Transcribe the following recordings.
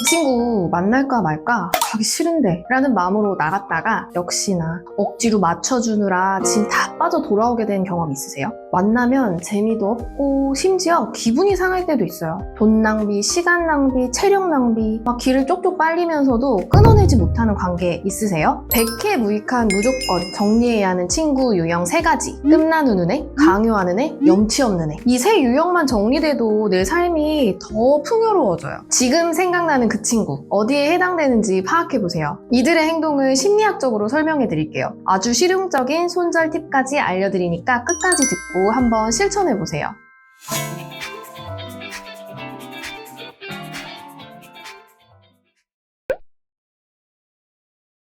이 친구 만날까 말까 가기 싫은데 라는 마음으로 나갔다가 역시나 억지로 맞춰주느라 진 다 빠져 돌아오게 된 경험 있으세요? 만나면 재미도 없고 심지어 기분이 상할 때도 있어요. 돈 낭비, 시간 낭비, 체력 낭비, 막 길을 쪽쪽 빨리면서도 끊어내지 못하는 관계 있으세요? 백해무익한 무조건 정리해야 하는 친구 유형 3가지. 끝나누는 애, 강요하는 애, 염치 없는 애. 이 세 유형만 정리돼도 내 삶이 더 풍요로워져요. 지금 생각나는 그 친구 어디에 해당되는지 파악해보세요. 이들의 행동을 심리학적으로 설명해 드릴게요. 아주 실용적인 손절 팁까지 알려드리니까 끝까지 듣고 한번 실천해보세요.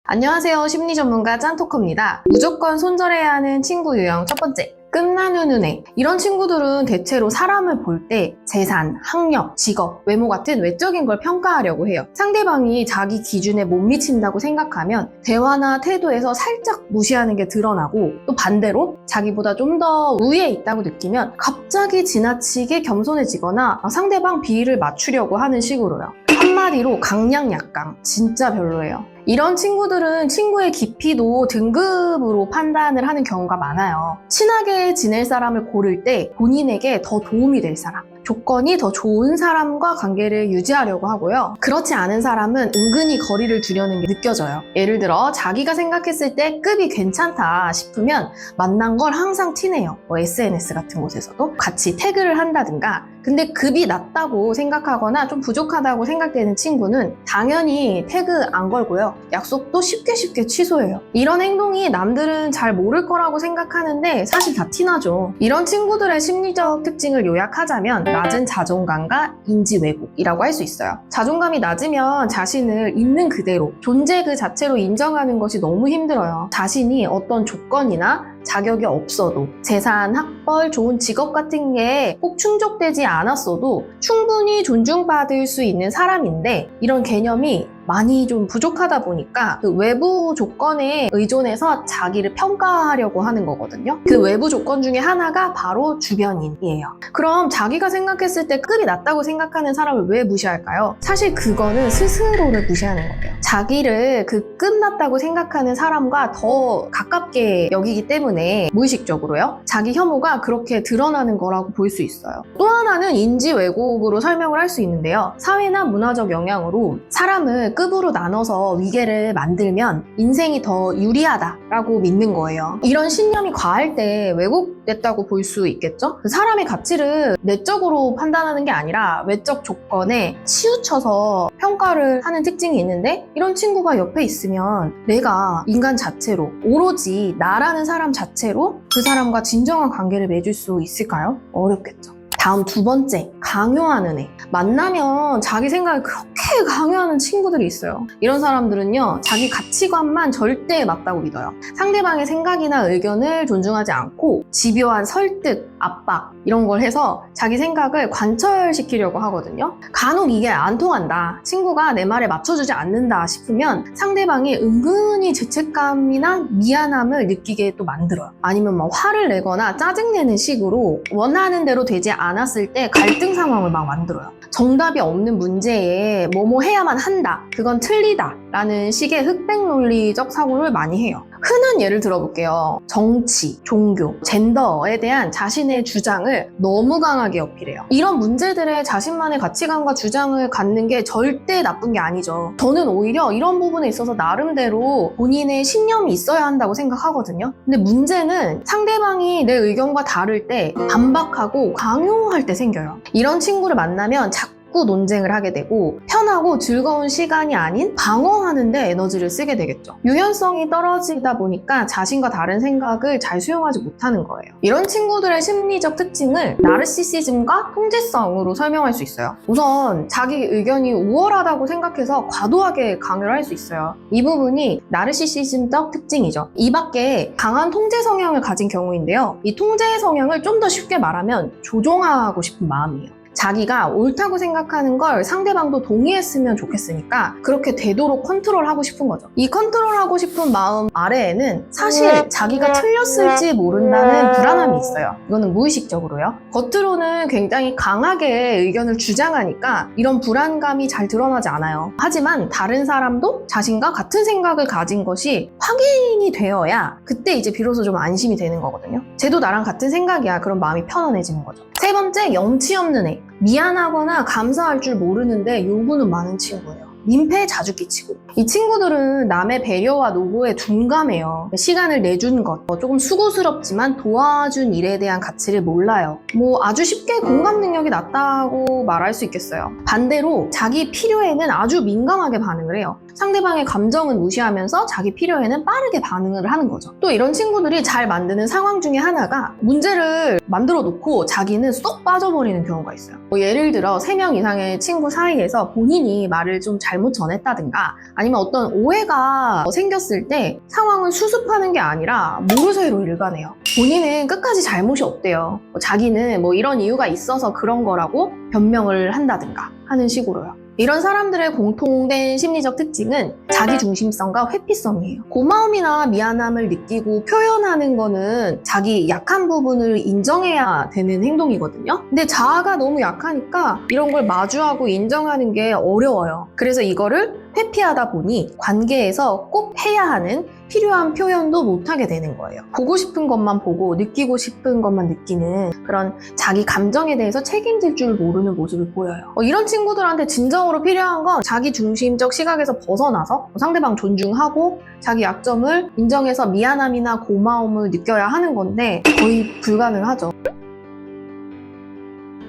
안녕하세요. 심리전문가 짠토커입니다. 무조건 손절해야 하는 친구 유형 첫 번째. 끝나누는 애. 이런 친구들은 대체로 사람을 볼 때 재산, 학력, 직업, 외모 같은 외적인 걸 평가하려고 해요. 상대방이 자기 기준에 못 미친다고 생각하면 대화나 태도에서 살짝 무시하는 게 드러나고, 또 반대로 자기보다 좀 더 우위에 있다고 느끼면 갑자기 지나치게 겸손해지거나 상대방 비위를 맞추려고 하는 식으로요. 한마디로 강약약강. 진짜 별로예요. 이런 친구들은 친구의 깊이도 등급으로 판단을 하는 경우가 많아요. 친하게 지낼 사람을 고를 때 본인에게 더 도움이 될 사람, 조건이 더 좋은 사람과 관계를 유지하려고 하고요. 그렇지 않은 사람은 은근히 거리를 두려는 게 느껴져요. 예를 들어 자기가 생각했을 때 급이 괜찮다 싶으면 만난 걸 항상 티내요. SNS 같은 곳에서도 같이 태그를 한다든가. 근데 급이 낮다고 생각하거나 좀 부족하다고 생각되는 친구는 당연히 태그 안 걸고요. 약속도 쉽게 취소해요. 이런 행동이 남들은 잘 모를 거라고 생각하는데 사실 다 티나죠. 이런 친구들의 심리적 특징을 요약하자면 낮은 자존감과 인지 왜곡이라고 할 수 있어요. 자존감이 낮으면 자신을 있는 그대로, 존재 그 자체로 인정하는 것이 너무 힘들어요. 자신이 어떤 조건이나 자격이 없어도, 재산, 학벌, 좋은 직업 같은 게 꼭 충족되지 않았어도 충분히 존중받을 수 있는 사람인데, 이런 개념이 많이 좀 부족하다 보니까 그 외부 조건에 의존해서 자기를 평가하려고 하는 거거든요. 그 외부 조건 중에 하나가 바로 주변인이에요. 그럼 자기가 생각했을 때 급이 낮다고 생각하는 사람을 왜 무시할까요? 사실 그거는 스스로를 무시하는 거예요. 자기를 그 급 낮다고 생각하는 사람과 더 가깝게 여기기 때문에 무의식적으로요. 자기 혐오가 그렇게 드러나는 거라고 볼 수 있어요. 또 하나는 인지 왜곡으로 설명을 할 수 있는데요. 사회나 문화적 영향으로 사람을 급으로 나눠서 위계를 만들면 인생이 더 유리하다라고 믿는 거예요. 이런 신념이 과할 때 왜곡됐다고 볼 수 있겠죠? 사람의 가치를 내적으로 판단하는 게 아니라 외적 조건에 치우쳐서 평가를 하는 특징이 있는데, 이런 친구가 옆에 있으면 내가 인간 자체로, 오로지 나라는 사람 자체로 그 사람과 진정한 관계를 맺을 수 있을까요? 어렵겠죠. 다음 두 번째, 강요하는 애. 만나면 자기 생각을 그렇게 강요하는 친구들이 있어요. 이런 사람들은요, 자기 가치관만 절대 맞다고 믿어요. 상대방의 생각이나 의견을 존중하지 않고 집요한 설득, 압박 이런 걸 해서 자기 생각을 관철시키려고 하거든요. 간혹 이게 안 통한다, 친구가 내 말에 맞춰주지 않는다 싶으면 상대방이 은근히 죄책감이나 미안함을 느끼게 또 만들어요. 아니면 막 화를 내거나 짜증내는 식으로 원하는 대로 되지 않았을 때 갈등 상황을 막 만들어요. 정답이 없는 문제에 뭐뭐 해야만 한다, 그건 틀리다 라는 식의 흑백 논리적 사고를 많이 해요. 흔한 예를 들어볼게요. 정치, 종교, 젠더에 대한 자신의 주장을 너무 강하게 어필해요. 이런 문제들에 자신만의 가치관과 주장을 갖는 게 절대 나쁜 게 아니죠. 저는 오히려 이런 부분에 있어서 나름대로 본인의 신념이 있어야 한다고 생각하거든요. 근데 문제는 상대방이 내 의견과 다를 때 반박하고 강요할 때 생겨요. 이런 친구를 만나면 자꾸 논쟁을 하게 되고 편하고 즐거운 시간이 아닌 방어하는 데 에너지를 쓰게 되겠죠. 유연성이 떨어지다 보니까 자신과 다른 생각을 잘 수용하지 못하는 거예요. 이런 친구들의 심리적 특징을 나르시시즘과 통제성으로 설명할 수 있어요. 우선 자기 의견이 우월하다고 생각해서 과도하게 강요를 할 수 있어요. 이 부분이 나르시시즘적 특징이죠. 이 밖에 강한 통제 성향을 가진 경우인데요. 이 통제 성향을 좀 더 쉽게 말하면 조종하고 싶은 마음이에요. 자기가 옳다고 생각하는 걸 상대방도 동의했으면 좋겠으니까 그렇게 되도록 컨트롤하고 싶은 거죠. 이 컨트롤하고 싶은 마음 아래에는 사실 자기가 틀렸을지 모른다는 불안함이 있어요. 이거는 무의식적으로요. 겉으로는 굉장히 강하게 의견을 주장하니까 이런 불안감이 잘 드러나지 않아요. 하지만 다른 사람도 자신과 같은 생각을 가진 것이 확인이 되어야 그때 이제 비로소 좀 안심이 되는 거거든요. 쟤도 나랑 같은 생각이야. 그런 마음이 편안해지는 거죠. 세 번째, 염치 없는 애. 미안하거나 감사할 줄 모르는데 요구는 많은 친구예요. 민폐 자주 끼치고. 이 친구들은 남의 배려와 노고에 둔감해요. 시간을 내준 것, 조금 수고스럽지만 도와준 일에 대한 가치를 몰라요. 아주 쉽게 공감 능력이 낮다고 말할 수 있겠어요. 반대로 자기 필요에는 아주 민감하게 반응을 해요. 상대방의 감정은 무시하면서 자기 필요에는 빠르게 반응을 하는 거죠. 또 이런 친구들이 잘 만드는 상황 중에 하나가 문제를 만들어 놓고 자기는 쏙 빠져버리는 경우가 있어요. 예를 들어 3명 이상의 친구 사이에서 본인이 말을 좀 잘못 전했다든가 아니면 어떤 오해가 생겼을 때 상황을 수습하는 게 아니라 모르쇠로 일관해요. 본인은 끝까지 잘못이 없대요. 자기는 이런 이유가 있어서 그런 거라고 변명을 한다든가 하는 식으로요. 이런 사람들의 공통된 심리적 특징은 자기중심성과 회피성이에요. 고마움이나 미안함을 느끼고 표현하는 거는 자기 약한 부분을 인정해야 되는 행동이거든요. 근데 자아가 너무 약하니까 이런 걸 마주하고 인정하는 게 어려워요. 그래서 이거를 회피하다 보니 관계에서 꼭 해야 하는 필요한 표현도 못하게 되는 거예요. 보고 싶은 것만 보고 느끼고 싶은 것만 느끼는 그런 자기 감정에 대해서 책임질 줄 모르는 모습을 보여요. 이런 친구들한테 진정으로 필요한 건 자기 중심적 시각에서 벗어나서 상대방 존중하고 자기 약점을 인정해서 미안함이나 고마움을 느껴야 하는 건데 거의 불가능하죠.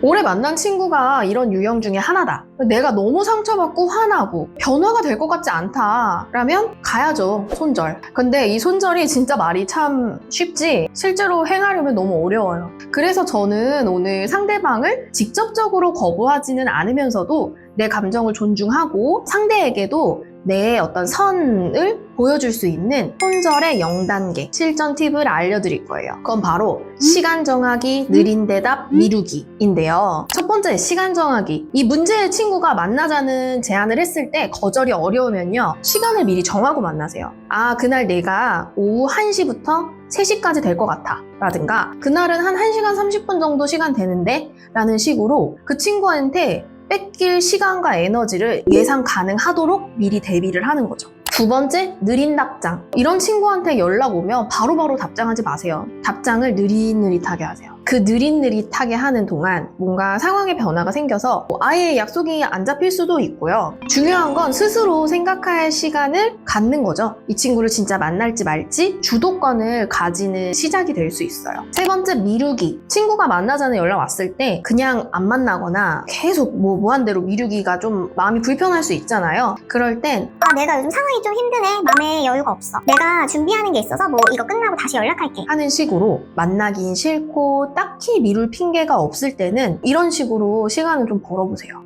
올해 만난 친구가 이런 유형 중에 하나다. 내가 너무 상처받고 화나고 변화가 될 것 같지 않다 라면 가야죠, 손절. 근데 이 손절이 진짜 말이 참 쉽지 실제로 행하려면 너무 어려워요. 그래서 저는 오늘 상대방을 직접적으로 거부하지는 않으면서도 내 감정을 존중하고 상대에게도 내 어떤 선을 보여줄 수 있는 손절의 0단계 실전 팁을 알려드릴 거예요. 그건 바로 시간 정하기, 느린 대답, 미루기인데요. 첫 번째, 시간 정하기. 이 문제의 친구가 만나자는 제안을 했을 때 거절이 어려우면요, 시간을 미리 정하고 만나세요. 그날 내가 오후 1시부터 3시까지 될 것 같아 라든가 그날은 한 1시간 30분 정도 시간 되는데 라는 식으로 그 친구한테 뺏길 시간과 에너지를 예상 가능하도록 미리 대비를 하는 거죠. 두 번째, 느린 답장. 이런 친구한테 연락 오면 바로바로 답장하지 마세요. 답장을 느릿느릿하게 하세요. 그 느릿느릿하게 하는 동안 뭔가 상황의 변화가 생겨서 아예 약속이 안 잡힐 수도 있고요. 중요한 건 스스로 생각할 시간을 갖는 거죠. 이 친구를 진짜 만날지 말지 주도권을 가지는 시작이 될 수 있어요. 세 번째, 미루기. 친구가 만나자는 연락 왔을 때 그냥 안 만나거나 계속 무한대로 미루기가 좀 마음이 불편할 수 있잖아요. 그럴 땐 내가 요즘 상황이 좀 힘드네. 마음에 여유가 없어. 내가 준비하는 게 있어서 이거 끝나고 다시 연락할게. 하는 식으로 만나긴 싫고 딱히 미룰 핑계가 없을 때는 이런 식으로 시간을 좀 벌어보세요.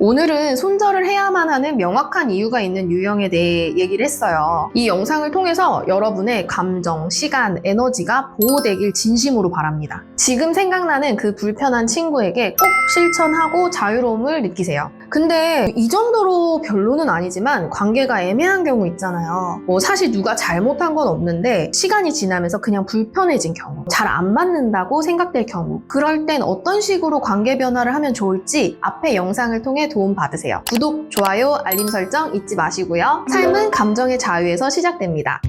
오늘은 손절을 해야만 하는 명확한 이유가 있는 유형에 대해 얘기를 했어요. 이 영상을 통해서 여러분의 감정, 시간, 에너지가 보호되길 진심으로 바랍니다. 지금 생각나는 그 불편한 친구에게 꼭 실천하고 자유로움을 느끼세요. 근데 이 정도로 별로는 아니지만 관계가 애매한 경우 있잖아요. 사실 누가 잘못한 건 없는데 시간이 지나면서 그냥 불편해진 경우, 잘 안 맞는다고 생각될 경우, 그럴 땐 어떤 식으로 관계 변화를 하면 좋을지 앞의 영상을 통해 도움 받으세요. 구독, 좋아요, 알림 설정 잊지 마시고요. 삶은 감정의 자유에서 시작됩니다.